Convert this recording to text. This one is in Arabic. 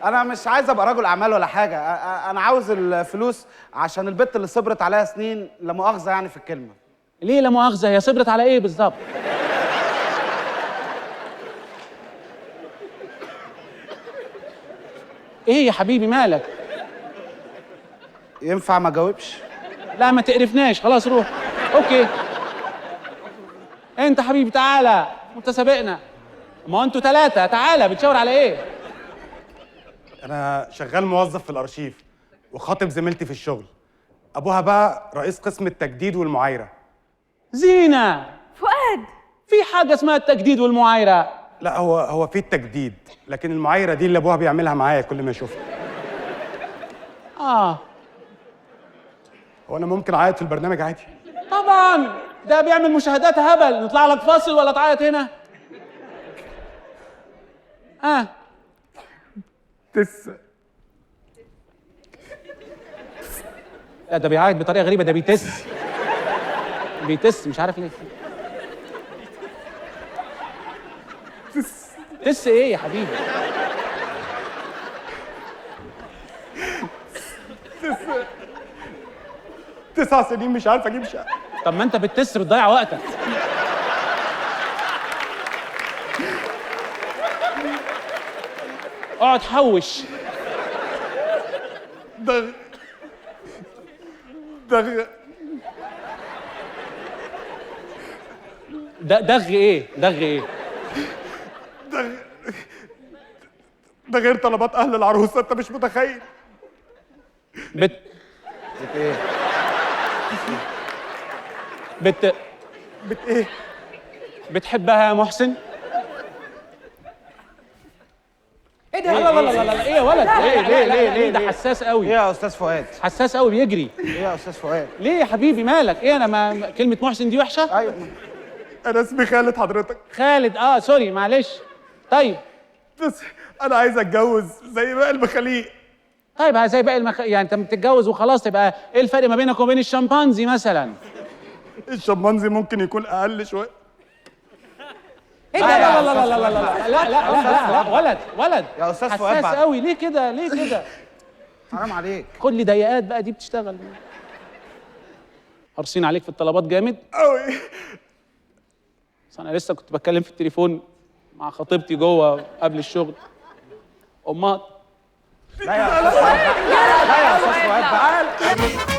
انا مش عايز ابقى رجل اعمال ولا حاجه. انا عاوز الفلوس عشان البت اللي صبرت عليها سنين، لا مؤاخذه يعني في الكلمه. ليه لا مؤاخذه؟ هي صبرت على ايه بالظبط؟ ايه يا حبيبي مالك؟ ينفع ما اجاوبش؟ لا ما تقرفناش، خلاص روح. اوكي انت حبيبي تعالى، انت سابقنا. ما انتوا ثلاثه، تعالى. بتشاور على ايه؟ انا شغال موظف في الارشيف وخاطب زميلتي في الشغل. ابوها بقى رئيس قسم التجديد والمعايره. زينه، فؤاد، في حاجه اسمها التجديد والمعايره؟ لا هو في التجديد، لكن المعايره دي اللي ابوها بيعملها معايا كل ما يشوفني. هو انا ممكن اعيط في البرنامج عادي؟ طبعا، ده بيعمل مشاهدات هبل. نطلع لك فاصل ولا تعيط هنا؟ لا ده بيعيط بطريقه غريبه، ده بيتس مش عارف ليه. تس ايه يا حبيبي؟ 9 سنين مش عارف اجيب شقه. طب ما انت بتتس بتضيع وقتك. اقعد حوش. دغ دغ ايه؟ ده غير طلبات اهل العروسه، انت مش متخيل. بت ايه؟ ايه؟ بتحبها يا محسن؟ ايه ده؟ لا لا لا لا ايه يا ولد؟ ليه ده حساس قوي. ايه يا استاذ فؤاد؟ حساس قوي بيجري. ايه يا استاذ فؤاد؟ ليه يا حبيبي مالك؟ ايه انا ما كلمة محسن دي وحشة؟ ايوه انا اسمي خالد حضرتك. خالد، سوري معلش. طيب بس انا عايز اتجوز زي باقي المخاليق. طيب زي باقي يعني انت بتتجوز وخلاص، تبقى ايه الفرق ما بينك وبين الشمبانزي مثلا؟ الشمبانزي ممكن يكون اقل شويه. ايه لا ده؟ لا لا لا لا لا لا لا لا ولد يا أستاذ فؤاد حساس بعد. قوي. ليه كده؟ حرام عليك. خد لي ضيقات بقى، دي بتشتغل. قارصين عليك في الطلبات جامد قوي. بس انا لسه كنت بتكلم في التليفون مع خطيبتي جوه قبل الشغل. لا يا استاذ فؤاد بقى.